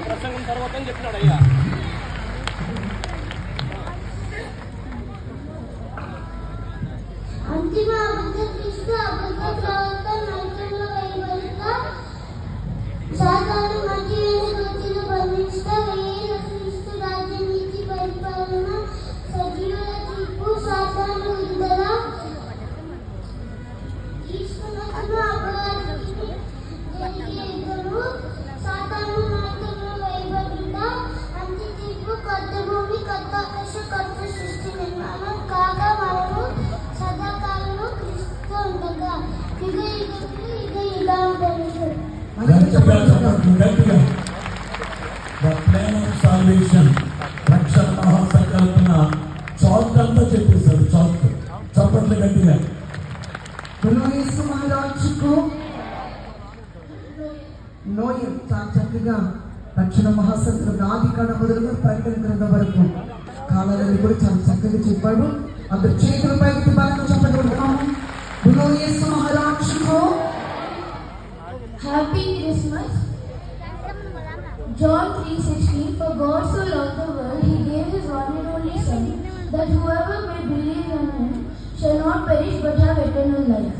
ప్రసంగం తర్వాత చెప్తున్నాడు అయ్యా. అంతిమ అబద్ధక్రీస్తు అబద్ధ ప్రవక్త నైతికంగా వేయబడతా సాతాను మధ్యలో గతిలో బంధిస్తా వేయన క్రీస్తు రాజ్య నీతి పరిపాలన సజీవుల తీర్పు సాతాను విడుదల క్రీస్తునకు అపరాధికి జరిగే యుద్ధము సాతాను నైతికంగా వేయబడతా అంత్య తీర్పు కొత్త భూమి కొత్త ఆకాశ కొత్త సృష్టి నిర్మాణం కాగా మనము సదాకాలము క్రీస్తుతో ఉండగా యుగ యుగములు యుగ యుగాంతములు. రక్షణ మహాసంకల్పన చాక్ అంతా చెప్పేశారు. చాక్ చప్పట్లు గట్టిగా నోయల్ చాలా చక్కగా రక్షణ మహాసంకల్పన ఆది కాండ మొదలుగా ప్రకటన గ్రంథం వరకు కాలాలను కూడా చాలా చక్కగా చెప్పాడు. అందరు చేతుల పైకి బాగా చెప్పగలుగుతాము. Happy Christmas. John 3:16 For God so loved the world, He gave His one and only Son, that whoever may believe in Him shall not perish but have eternal life.